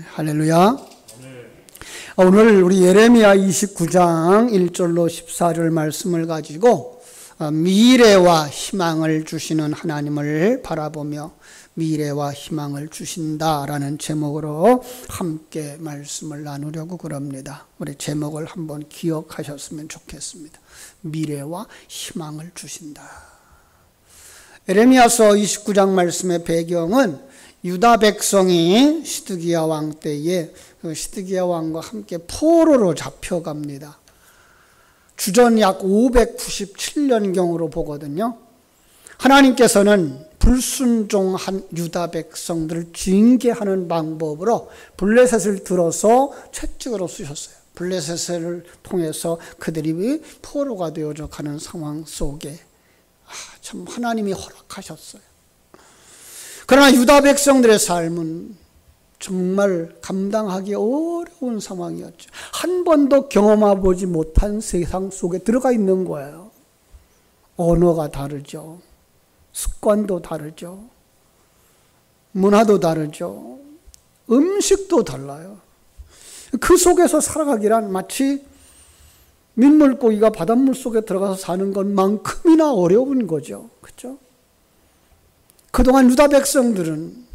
할렐루야. 오늘 우리 예레미야 29장 1절로 14절 말씀을 가지고 미래와 희망을 주시는 하나님을 바라보며 미래와 희망을 주신다라는 제목으로 함께 말씀을 나누려고 그럽니다. 우리 제목을 한번 기억하셨으면 좋겠습니다. 미래와 희망을 주신다. 예레미야서 29장 말씀의 배경은 유다 백성이 시드기야 왕 때에 그 시드기야 왕과 함께 포로로 잡혀갑니다. 주전 약 597년경으로 보거든요. 하나님께서는 불순종한 유다 백성들을 징계하는 방법으로 블레셋을 들어서 채찍으로 쑤셨어요. 블레셋을 통해서 그들이 포로가 되어져 가는 상황 속에 참 하나님이 허락하셨어요. 그러나 유다 백성들의 삶은 정말 감당하기 어려운 상황이었죠. 한 번도 경험해보지 못한 세상 속에 들어가 있는 거예요. 언어가 다르죠. 습관도 다르죠. 문화도 다르죠. 음식도 달라요. 그 속에서 살아가기란 마치 민물고기가 바닷물 속에 들어가서 사는 것만큼이나 어려운 거죠. 그렇죠? 그동안 유다 백성들은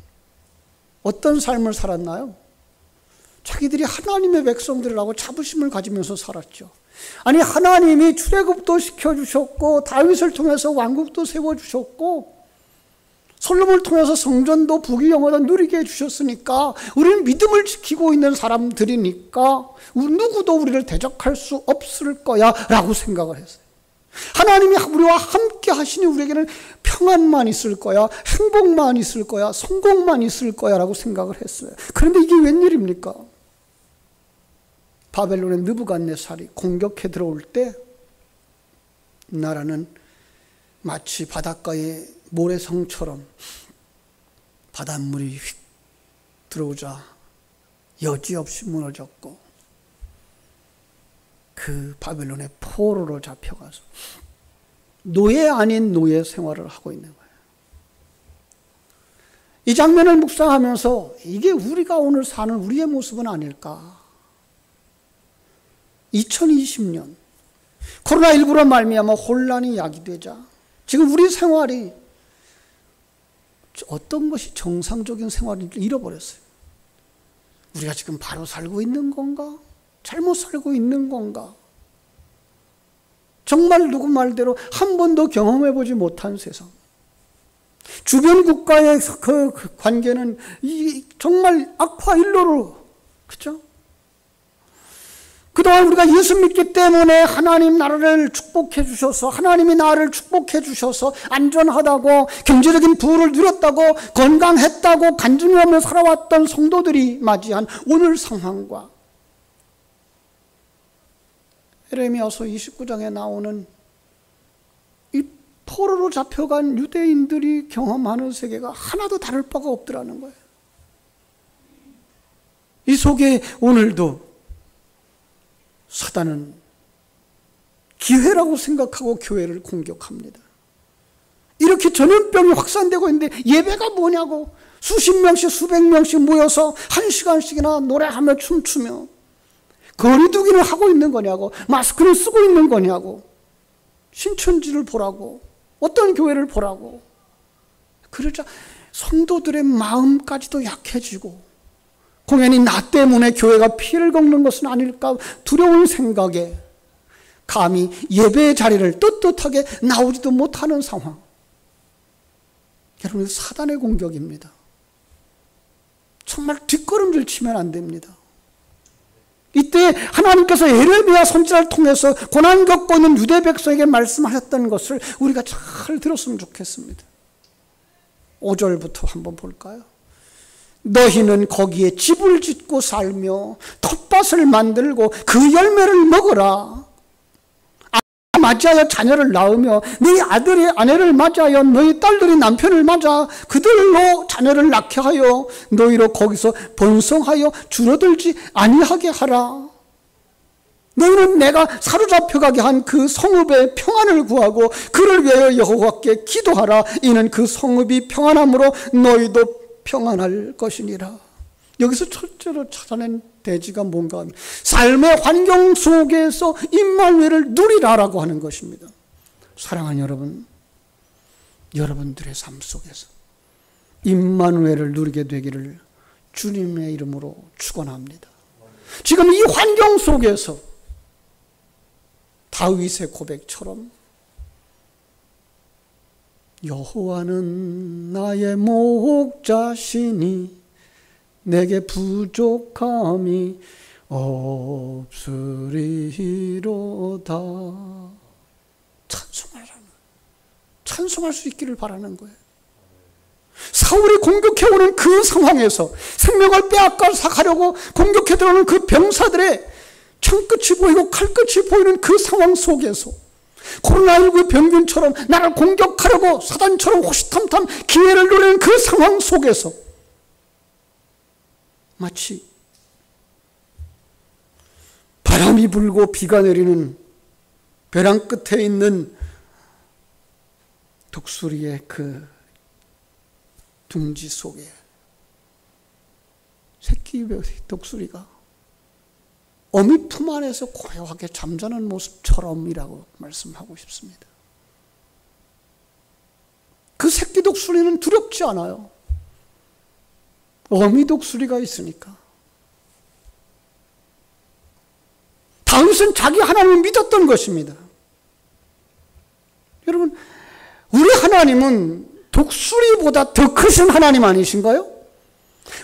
어떤 삶을 살았나요? 자기들이 하나님의 백성들이라고 자부심을 가지면서 살았죠. 아니 하나님이 출애굽도 시켜주셨고 다윗을 통해서 왕국도 세워주셨고 솔로몬을 통해서 성전도 부귀영화도 누리게 해주셨으니까 우리는 믿음을 지키고 있는 사람들이니까 누구도 우리를 대적할 수 없을 거야 라고 생각을 했어요. 하나님이 우리와 함께 하시니 우리에게는 평안만 있을 거야, 행복만 있을 거야, 성공만 있을 거야 라고 생각을 했어요. 그런데 이게 웬일입니까? 바벨론의 느부갓네살이 공격해 들어올 때 나라는 마치 바닷가의 모래성처럼 바닷물이 휙 들어오자 여지없이 무너졌고 그 바벨론의 포로로 잡혀가서 노예 아닌 노예 생활을 하고 있는 거예요. 이 장면을 묵상하면서 이게 우리가 오늘 사는 우리의 모습은 아닐까? 2020년 코로나19로 말미암아 혼란이 야기되자 지금 우리 생활이 어떤 것이 정상적인 생활인지 잃어버렸어요. 우리가 지금 바로 살고 있는 건가? 잘못 살고 있는 건가? 정말 누구 말대로 한 번도 경험해보지 못한 세상. 주변 국가의 그 관계는 정말 악화일로로, 그렇죠? 그동안 우리가 예수 믿기 때문에 하나님 나라를 축복해 주셔서 하나님이 나를 축복해 주셔서 안전하다고 경제적인 부를 누렸다고 건강했다고 간증하며 살아왔던 성도들이 맞이한 오늘 상황과 예레미야서 29장에 나오는 이 포로로 잡혀간 유대인들이 경험하는 세계가 하나도 다를 바가 없더라는 거예요. 이 속에 오늘도 사단은 기회라고 생각하고 교회를 공격합니다. 이렇게 전염병이 확산되고 있는데 예배가 뭐냐고 수십 명씩 수백 명씩 모여서 1시간씩이나 노래하며 춤추며 거리두기를 하고 있는 거냐고 마스크를 쓰고 있는 거냐고 신천지를 보라고 어떤 교회를 보라고 그러자 성도들의 마음까지도 약해지고 공연히 나 때문에 교회가 피해를 겪는 것은 아닐까 두려운 생각에 감히 예배의 자리를 떳떳하게 나오지도 못하는 상황. 여러분 사단의 공격입니다. 정말 뒷걸음질 치면 안 됩니다. 이때 하나님께서 예레미야 선지자를 통해서 고난 겪고 있는 유대 백성에게 말씀하셨던 것을 우리가 잘 들었으면 좋겠습니다. 5절부터 한번 볼까요? 너희는 거기에 집을 짓고 살며 텃밭을 만들고 그 열매를 먹어라. 맞이하여 자녀를 낳으며 너희 아들이 아내를 맞이하여 너희 딸들이 남편을 맞아 그들로 자녀를 낳게 하여 너희로 거기서 번성하여 줄어들지 아니하게 하라. 너희는 내가 사로잡혀가게 한 그 성읍의 평안을 구하고 그를 위하여 여호와께 기도하라. 이는 그 성읍이 평안함으로 너희도 평안할 것이니라. 여기서 첫째로 찾아낸 대지가 뭔가 하면 삶의 환경 속에서 임마누엘을 누리라라고 하는 것입니다. 사랑하는 여러분, 여러분들의 삶 속에서 임마누엘을 누리게 되기를 주님의 이름으로 축원합니다. 지금 이 환경 속에서 다윗의 고백처럼 여호와는 나의 목자시니 내게 부족함이 없으리로다. 찬송할 수 있기를 바라는 거예요. 사울이 공격해오는 그 상황에서 생명을 빼앗아서 가려고 공격해 들어오는 그 병사들의 창끝이 보이고 칼끝이 보이는 그 상황 속에서 코로나19 병균처럼 나를 공격하려고 사단처럼 호시탐탐 기회를 노리는 그 상황 속에서 마치 바람이 불고 비가 내리는 벼랑 끝에 있는 독수리의 그 둥지 속에 새끼 독수리가 어미 품 안에서 고요하게 잠자는 모습처럼이라고 말씀하고 싶습니다. 그 새끼 독수리는 두렵지 않아요. 어미 독수리가 있으니까. 다윗은 자기 하나님을 믿었던 것입니다. 여러분, 우리 하나님은 독수리보다 더 크신 하나님 아니신가요?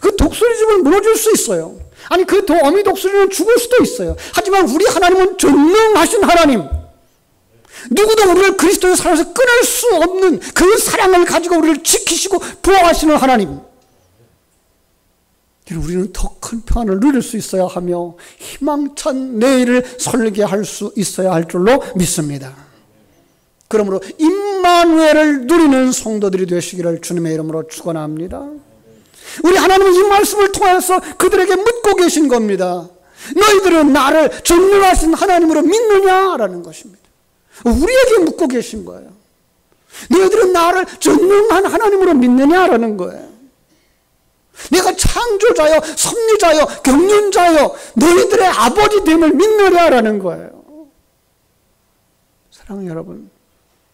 그 독수리 집을 무너질 수 있어요. 아니, 그 어미 독수리는 죽을 수도 있어요. 하지만 우리 하나님은 전능하신 하나님, 누구도 우리를 그리스도의 사랑에서 끊을 수 없는 그 사랑을 가지고 우리를 지키시고 보호하시는 하나님. 우리는 더 큰 평안을 누릴 수 있어야 하며 희망찬 내일을 설계할 수 있어야 할 줄로 믿습니다. 그러므로 임마누엘을 누리는 성도들이 되시기를 주님의 이름으로 축원합니다. 우리 하나님은 이 말씀을 통해서 그들에게 묻고 계신 겁니다. 너희들은 나를 전능하신 하나님으로 믿느냐라는 것입니다. 우리에게 묻고 계신 거예요. 너희들은 나를 전능한 하나님으로 믿느냐라는 거예요. 내가 창조자요, 섭리자요, 경륜자요, 너희들의 아버지 됨을 믿느냐라는 거예요. 사랑하는 여러분,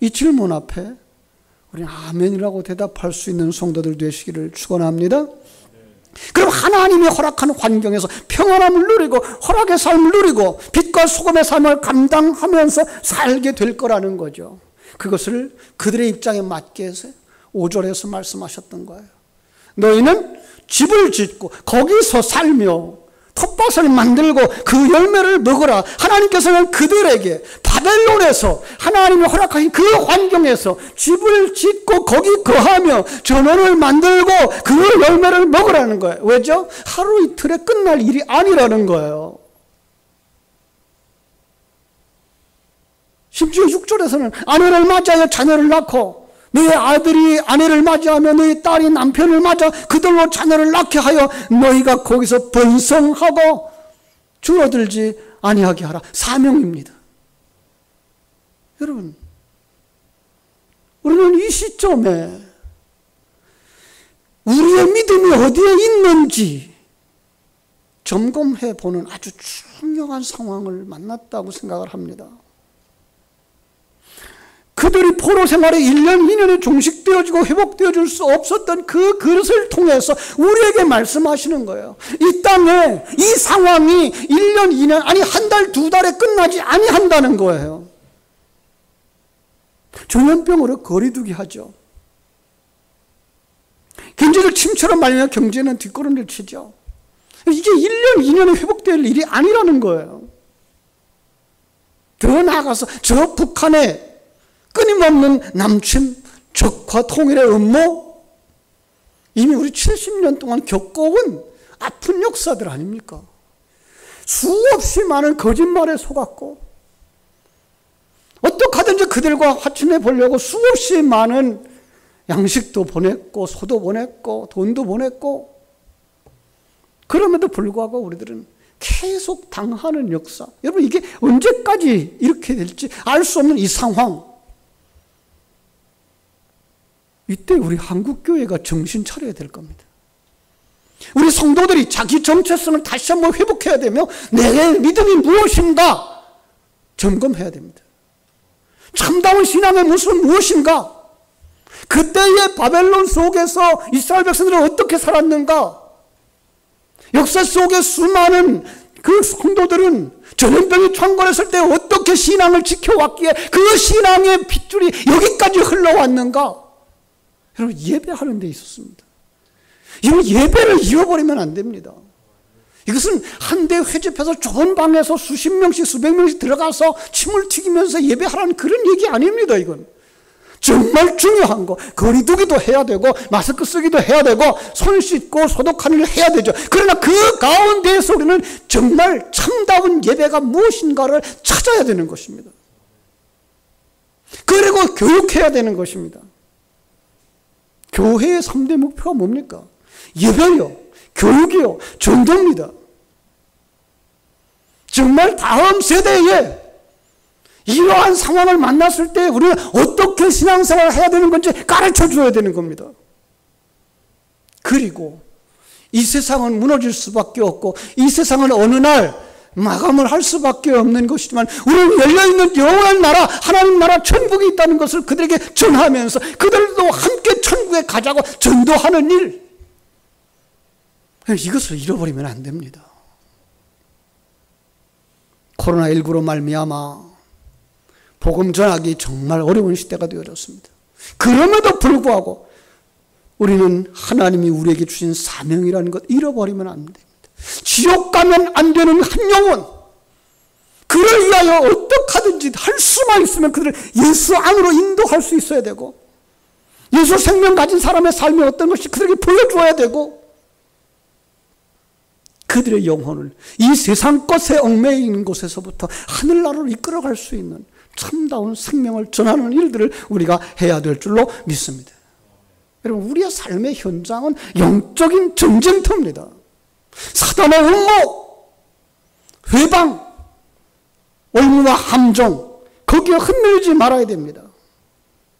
이 질문 앞에 우리는 아멘이라고 대답할 수 있는 성도들 되시기를 축원합니다. 그럼 하나님이 허락한 환경에서 평안함을 누리고 허락의 삶을 누리고 빛과 소금의 삶을 감당하면서 살게 될 거라는 거죠. 그것을 그들의 입장에 맞게 해서 5절에서 말씀하셨던 거예요. 너희는 집을 짓고 거기서 살며 텃밭을 만들고 그 열매를 먹으라. 하나님께서는 그들에게 바벨론에서 하나님이 허락하신 그 환경에서 집을 짓고 거기 거하며 전원을 만들고 그 열매를 먹으라는 거예요. 왜죠? 하루 이틀에 끝날 일이 아니라는 거예요. 심지어 6절에서는 아내를 맞이하여 자녀를 낳고 너희 아들이 아내를 맞이하며 너희 딸이 남편을 맞아 그들로 자녀를 낳게 하여 너희가 거기서 번성하고 줄어들지 아니하게 하라. 사명입니다. 여러분, 우리는 이 시점에 우리의 믿음이 어디에 있는지 점검해 보는 아주 중요한 상황을 만났다고 생각을 합니다. 그들이 포로 생활에 1년, 2년에 종식되어지고 회복되어질 수 없었던 그 그릇을 통해서 우리에게 말씀하시는 거예요. 이 땅에 이 상황이 1년, 2년, 아니 한 달, 두 달에 끝나지 아니한다는 거예요. 전염병으로 거리두기 하죠. 경제를 침체로 말미암아 경제는 뒷걸음질 치죠. 이게 1년, 2년에 회복될 일이 아니라는 거예요. 더 나아가서 저 북한의 끊임없는 남침, 적화 통일의 음모, 이미 우리 70년 동안 겪어온 아픈 역사들 아닙니까? 수없이 많은 거짓말에 속았고 어떻게 하든지 그들과 화친해 보려고 수없이 많은 양식도 보냈고 소도 보냈고 돈도 보냈고 그럼에도 불구하고 우리들은 계속 당하는 역사. 여러분, 이게 언제까지 이렇게 될지 알 수 없는 이 상황. 이때 우리 한국교회가 정신 차려야 될 겁니다. 우리 성도들이 자기 정체성을 다시 한번 회복해야 되며 내 믿음이 무엇인가 점검해야 됩니다. 참다운 신앙의 모습은 무엇인가? 그때의 바벨론 속에서 이스라엘 백성들은 어떻게 살았는가? 역사 속에 수많은 그 성도들은 전염병이 창궐했을 때 어떻게 신앙을 지켜왔기에 그 신앙의 핏줄이 여기까지 흘러왔는가? 여러분, 예배하는 데 있었습니다. 이런 예배를 잃어버리면 안 됩니다. 이것은 한데 회집해서 좁은 방에서 수십 명씩 수백 명씩 들어가서 침을 튀기면서 예배하라는 그런 얘기 아닙니다. 이건 정말 중요한 거, 거리 두기도 해야 되고 마스크 쓰기도 해야 되고 손 씻고 소독하는 일 해야 되죠. 그러나 그 가운데에서 우리는 정말 참다운 예배가 무엇인가를 찾아야 되는 것입니다. 그리고 교육해야 되는 것입니다. 교회의 3대 목표가 뭡니까? 예배요, 교육이요, 전도입니다. 정말 다음 세대에 이러한 상황을 만났을 때 우리는 어떻게 신앙생활을 해야 되는 건지 가르쳐 줘야 되는 겁니다. 그리고 이 세상은 무너질 수밖에 없고 이 세상은 어느 날 마감을 할 수밖에 없는 것이지만 우리는 열려있는 영원한 나라, 하나님 나라 천국이 있다는 것을 그들에게 전하면서 그들도 함께 천국에 가자고 전도하는 일, 이것을 잃어버리면 안 됩니다. 코로나19로 말미암아 복음 전하기 정말 어려운 시대가 되어졌습니다. 그럼에도 불구하고 우리는 하나님이 우리에게 주신 사명이라는 것 잃어버리면 안 됩니다. 지옥 가면 안 되는 한 영혼, 그를 위하여 어떻게 하든지 할 수만 있으면 그들을 예수 안으로 인도할 수 있어야 되고, 예수 생명 가진 사람의 삶이 어떤 것이 그들에게 보여줘야 되고, 그들의 영혼을 이 세상 것에 얽매여 있는 곳에서부터 하늘나라로 이끌어갈 수 있는 참다운 생명을 전하는 일들을 우리가 해야 될 줄로 믿습니다. 여러분, 우리의 삶의 현장은 영적인 전쟁터입니다. 사단의 음모, 회방, 올무와 함정, 거기에 흔들리지 말아야 됩니다.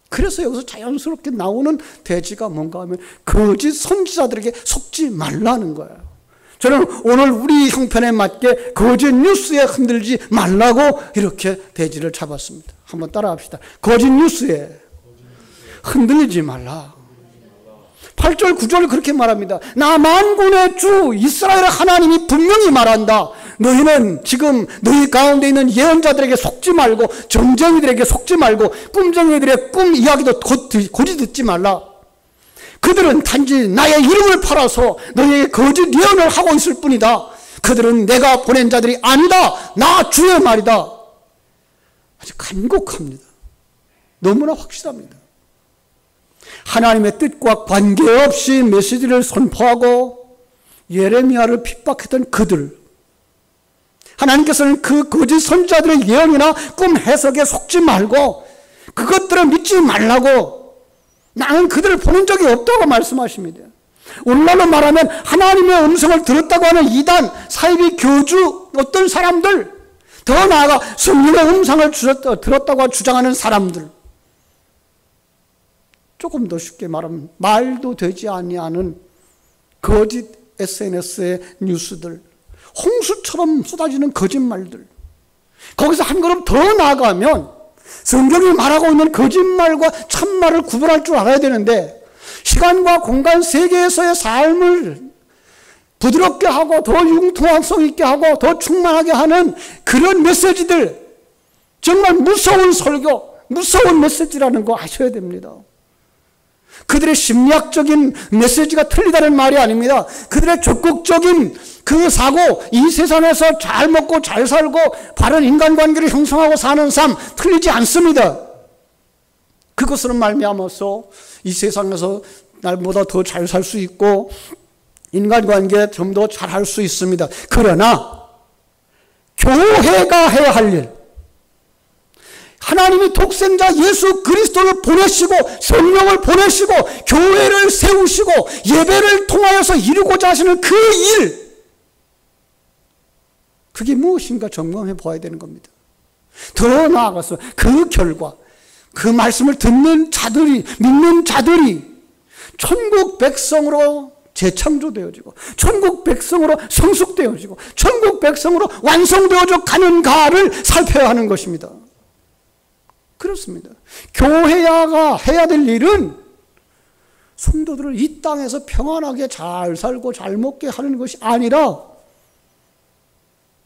그래서 여기서 자연스럽게 나오는 대지가 뭔가 하면 거짓 선지자들에게 속지 말라는 거예요. 저는 오늘 우리 형편에 맞게 거짓 뉴스에 흔들지 말라고 이렇게 대지를 잡았습니다. 한번 따라합시다. 거짓 뉴스에 흔들리지 말라. 8절 9절을 그렇게 말합니다. 나 만군의 주 이스라엘의 하나님이 분명히 말한다. 너희는 지금 너희 가운데 있는 예언자들에게 속지 말고 점쟁이들에게 속지 말고 꿈쟁이들의 꿈 이야기도 고지 듣지 말라. 그들은 단지 나의 이름을 팔아서 너희에게 거짓 예언을 하고 있을 뿐이다. 그들은 내가 보낸 자들이 아니다. 나 주의 말이다. 아주 간곡합니다. 너무나 확실합니다. 하나님의 뜻과 관계없이 메시지를 선포하고 예레미야를 핍박했던 그들, 하나님께서는 그 거짓 선지자들의 예언이나 꿈 해석에 속지 말고 그것들을 믿지 말라고, 나는 그들을 보낸 적이 없다고 말씀하십니다. 오늘날로 말하면 하나님의 음성을 들었다고 하는 이단, 사이비 교주, 어떤 사람들, 더 나아가 성령의 음성을 들었다고 주장하는 사람들, 조금 더 쉽게 말하면 말도 되지 아니하는 거짓 SNS의 뉴스들, 홍수처럼 쏟아지는 거짓말들, 거기서 한 걸음 더 나아가면 성경이 말하고 있는 거짓말과 참말을 구분할 줄 알아야 되는데, 시간과 공간 세계에서의 삶을 부드럽게 하고 더 융통성 있게 하고 더 충만하게 하는 그런 메시지들, 정말 무서운 설교, 무서운 메시지라는 거 아셔야 됩니다. 그들의 심리학적인 메시지가 틀리다는 말이 아닙니다. 그들의 적극적인 그 사고, 이 세상에서 잘 먹고 잘 살고 바른 인간관계를 형성하고 사는 삶 틀리지 않습니다. 그것으로 말미암아서 이 세상에서 날보다 더 잘 살 수 있고 인간관계 좀 더 잘할 수 있습니다. 그러나 교회가 해야 할 일, 하나님이 독생자 예수 그리스도를 보내시고 성령을 보내시고 교회를 세우시고 예배를 통하여서 이루고자 하시는 그 일, 그게 무엇인가 점검해 보아야 되는 겁니다. 더 나아가서 그 결과, 그 말씀을 듣는 자들이, 믿는 자들이 천국 백성으로 재창조되어지고 천국 백성으로 성숙되어지고 천국 백성으로 완성되어져 가는 가를 살펴야 하는 것입니다. 그렇습니다. 교회가 해야 될 일은 성도들을 이 땅에서 평안하게 잘 살고 잘 먹게 하는 것이 아니라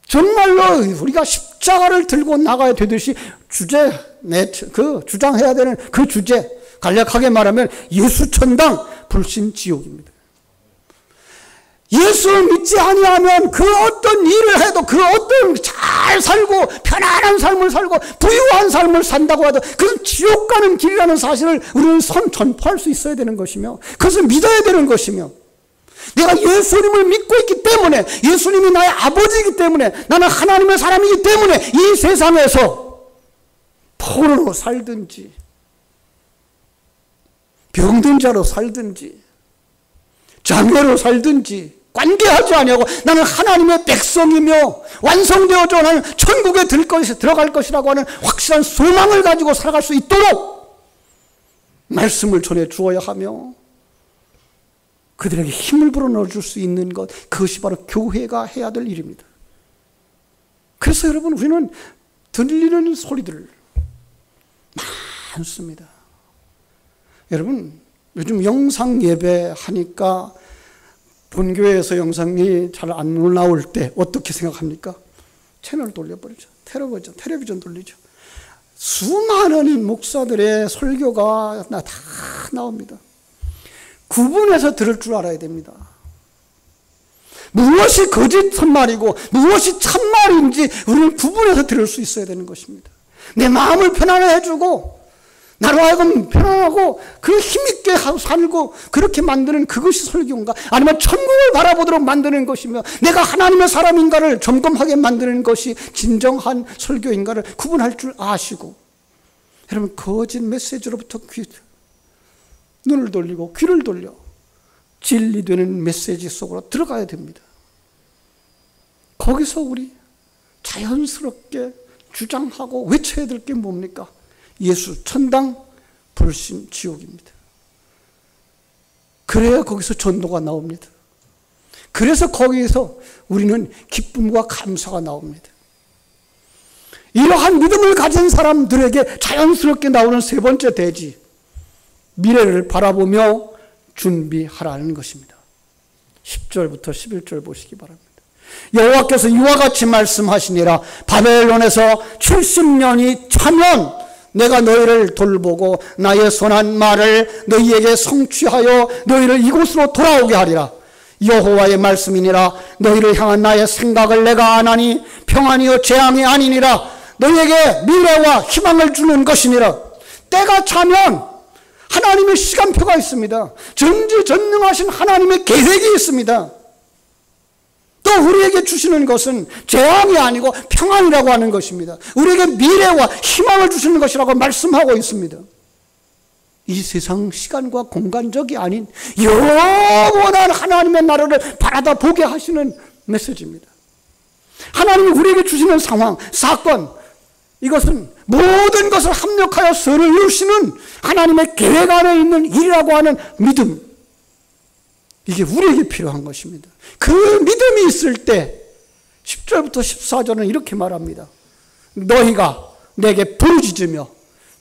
정말로 우리가 십자가를 들고 나가야 되듯이 주장해야 되는 그 주제, 간략하게 말하면 예수 천당, 불신 지옥입니다. 예수를 믿지 아니하면 그 어떤 일을 해도 그 어떤 잘 살고 편안한 삶을 살고 부유한 삶을 산다고 해도 그것은 지옥 가는 길이라는 사실을 우리는 전파할 수 있어야 되는 것이며 그것을 믿어야 되는 것이며 내가 예수님을 믿고 있기 때문에 예수님이 나의 아버지이기 때문에 나는 하나님의 사람이기 때문에 이 세상에서 포로로 살든지 병든 자로 살든지 장애로 살든지 관계하지 아니하고 나는 하나님의 백성이며 완성되어져 나는 천국에 들어갈 것이라고 하는 확실한 소망을 가지고 살아갈 수 있도록 말씀을 전해 주어야 하며 그들에게 힘을 불어넣어 줄 수 있는 것, 그것이 바로 교회가 해야 될 일입니다. 그래서 여러분 우리는 들리는 소리들 많습니다. 여러분 요즘 영상 예배 하니까 본교회에서 영상이 잘 안 나올 때 어떻게 생각합니까? 채널 돌려버리죠. 텔레비전 돌리죠. 수많은 목사들의 설교가 다 나옵니다. 구분해서 들을 줄 알아야 됩니다. 무엇이 거짓 선말이고 무엇이 참말인지 우리는 구분해서 들을 수 있어야 되는 것입니다. 내 마음을 편안해 해주고 나로 하여금 편안하고 그 힘있게 살고 그렇게 만드는 그것이 설교인가? 아니면 천국을 바라보도록 만드는 것이며 내가 하나님의 사람인가를 점검하게 만드는 것이 진정한 설교인가를 구분할 줄 아시고 여러분 거짓 메시지로부터 눈을 돌리고 귀를 돌려 진리되는 메시지 속으로 들어가야 됩니다. 거기서 우리 자연스럽게 주장하고 외쳐야 될 게 뭡니까? 예수 천당, 불신 지옥입니다. 그래야 거기서 전도가 나옵니다. 그래서 거기에서 우리는 기쁨과 감사가 나옵니다. 이러한 믿음을 가진 사람들에게 자연스럽게 나오는 세 번째 대지, 미래를 바라보며 준비하라는 것입니다. 10절부터 11절 보시기 바랍니다. 여호와께서 이와 같이 말씀하시니라. 바벨론에서 70년이 차면 내가 너희를 돌보고 나의 선한 말을 너희에게 성취하여 너희를 이곳으로 돌아오게 하리라. 여호와의 말씀이니라. 너희를 향한 나의 생각을 내가 아나니 평안이요 재앙이 아니니라. 너희에게 미래와 희망을 주는 것이니라. 때가 차면 하나님의 시간표가 있습니다. 전지전능하신 하나님의 계획이 있습니다. 또 우리에게 주시는 것은 재앙이 아니고 평안이라고 하는 것입니다. 우리에게 미래와 희망을 주시는 것이라고 말씀하고 있습니다. 이 세상 시간과 공간적이 아닌 영원한 하나님의 나라를 바라다 보게 하시는 메시지입니다. 하나님이 우리에게 주시는 상황, 사건, 이것은 모든 것을 합력하여 선을 이루시는 하나님의 계획 안에 있는 일이라고 하는 믿음, 이게 우리에게 필요한 것입니다. 그 믿음이 있을 때 10절부터 14절은 이렇게 말합니다. 너희가 내게 부르짖으며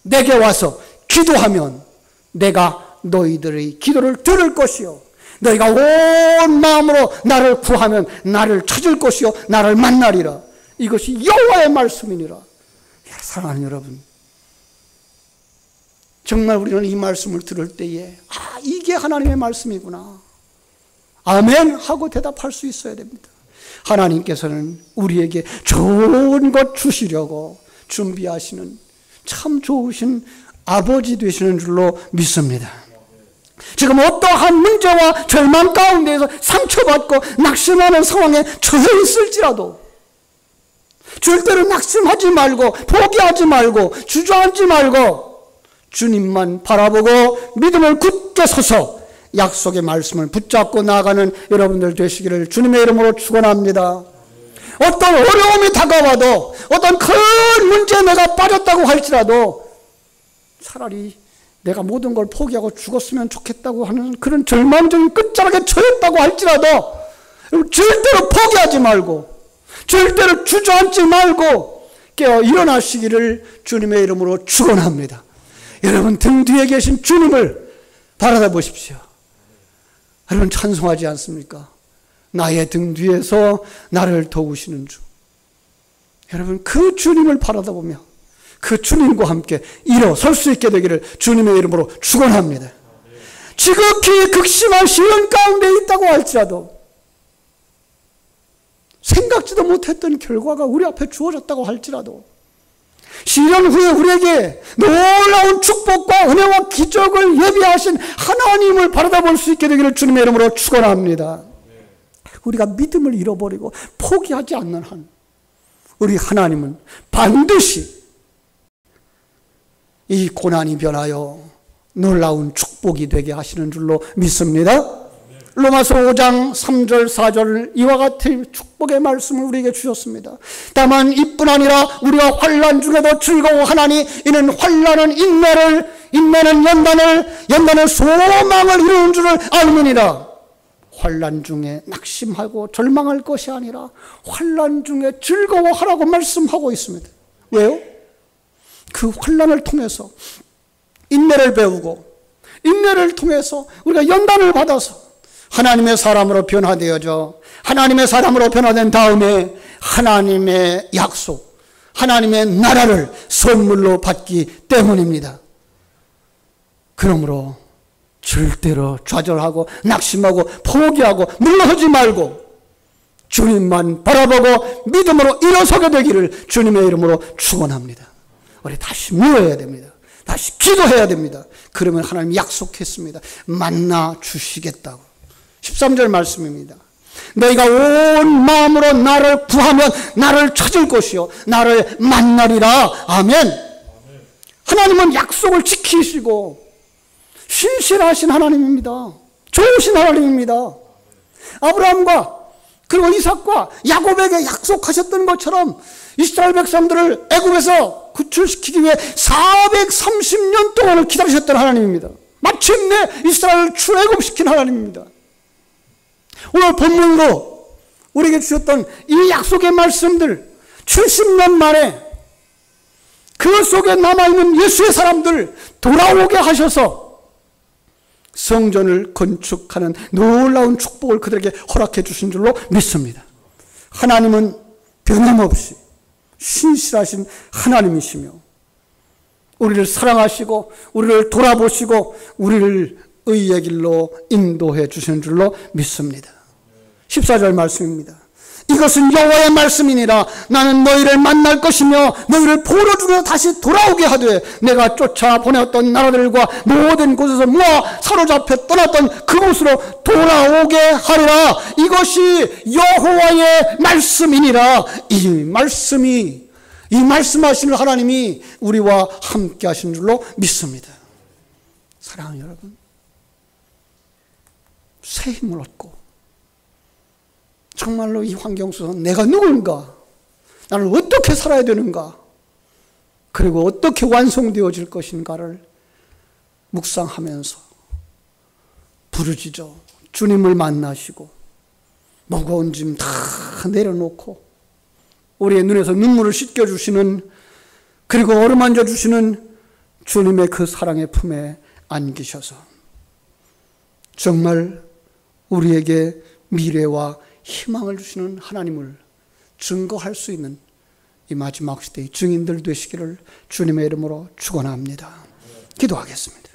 내게 와서 기도하면 내가 너희들의 기도를 들을 것이요 너희가 온 마음으로 나를 구하면 나를 찾을 것이요 나를 만나리라. 이것이 여호와의 말씀이니라. 사랑하는 여러분, 정말 우리는 이 말씀을 들을 때에 이게 하나님의 말씀이구나, 아멘 하고 대답할 수 있어야 됩니다. 하나님께서는 우리에게 좋은 것 주시려고 준비하시는 참 좋으신 아버지 되시는 줄로 믿습니다. 지금 어떠한 문제와 절망 가운데에서 상처받고 낙심하는 상황에 처해 있을지라도 절대로 낙심하지 말고 포기하지 말고 주저앉지 말고 주님만 바라보고 믿음을 굳게 서서 약속의 말씀을 붙잡고 나아가는 여러분들 되시기를 주님의 이름으로 축원합니다. 어떤 어려움이 다가와도 어떤 큰 문제에 내가 빠졌다고 할지라도 차라리 내가 모든 걸 포기하고 죽었으면 좋겠다고 하는 그런 절망적인 끝자락에 처했다고 할지라도 절대로 포기하지 말고 절대로 주저앉지 말고 깨어 일어나시기를 주님의 이름으로 축원합니다. 여러분 등 뒤에 계신 주님을 바라다 보십시오. 여러분 찬송하지 않습니까? 나의 등 뒤에서 나를 도우시는 주. 여러분 그 주님을 바라다 보며 그 주님과 함께 일어설 수 있게 되기를 주님의 이름으로 축원합니다. 지극히 극심한 시련 가운데 있다고 할지라도 생각지도 못했던 결과가 우리 앞에 주어졌다고 할지라도 시련 후에 우리에게 놀라운 축복과 은혜와 기적을 예비하신 하나님을 바라다 볼 수 있게 되기를 주님의 이름으로 축원합니다. 우리가 믿음을 잃어버리고 포기하지 않는 한 우리 하나님은 반드시 이 고난이 변하여 놀라운 축복이 되게 하시는 줄로 믿습니다. 로마서 5장 3절 4절 이와 같은 축복의 말씀을 우리에게 주셨습니다. 다만 이뿐 아니라 우리가 환난 중에도 즐거워하나니 이는 환난은 인내는 연단은 소망을 이루는 줄을 알미니라. 환난 중에 낙심하고 절망할 것이 아니라 환난 중에 즐거워하라고 말씀하고 있습니다. 왜요? 그 환난을 통해서 인내를 배우고 인내를 통해서 우리가 연단을 받아서 하나님의 사람으로 변화되어져 하나님의 사람으로 변화된 다음에 하나님의 약속, 하나님의 나라를 선물로 받기 때문입니다. 그러므로 절대로 좌절하고 낙심하고 포기하고 물러서지 말고 주님만 바라보고 믿음으로 일어서게 되기를 주님의 이름으로 축원합니다. 우리 다시 모여야 됩니다. 다시 기도해야 됩니다. 그러면 하나님 약속했습니다. 만나 주시겠다고. 13절 말씀입니다. 너희가 온 마음으로 나를 구하면 나를 찾을 것이요 나를 만나리라. 아멘. 하나님은 약속을 지키시고 신실하신 하나님입니다. 좋으신 하나님입니다. 아브라함과 그리고 이삭과 야곱에게 약속하셨던 것처럼 이스라엘 백성들을 애굽에서 구출시키기 위해 430년 동안을 기다리셨던 하나님입니다. 마침내 이스라엘을 출애굽시킨 하나님입니다. 오늘 본문으로 우리에게 주셨던 이 약속의 말씀들 70년 만에 그 속에 남아있는 예수의 사람들 돌아오게 하셔서 성전을 건축하는 놀라운 축복을 그들에게 허락해 주신 줄로 믿습니다. 하나님은 변함없이 신실하신 하나님이시며 우리를 사랑하시고 우리를 돌아보시고 우리를 의의 길로 인도해 주시는 줄로 믿습니다. 14절 말씀입니다. 이것은 여호와의 말씀이니라. 나는 너희를 만날 것이며 너희를 보러 주려 다시 돌아오게 하되 내가 쫓아 보내었던 나라들과 모든 곳에서 모아 사로잡혀 떠났던 그곳으로 돌아오게 하리라. 이것이 여호와의 말씀이니라. 이 말씀하시는 하나님이 우리와 함께 하신 줄로 믿습니다. 사랑하는 여러분, 새 힘을 얻고 정말로 이 환경 속에서 내가 누군가, 나는 어떻게 살아야 되는가, 그리고 어떻게 완성되어질 것인가를 묵상하면서 부르짖어 주님을 만나시고 무거운 짐 다 내려놓고 우리의 눈에서 눈물을 씻겨주시는, 그리고 어루만져 주시는 주님의 그 사랑의 품에 안기셔서 정말 우리에게 미래와 희망을 주시는 하나님을 증거할 수 있는 이 마지막 시대의 증인들 되시기를 주님의 이름으로 축원합니다. 기도하겠습니다.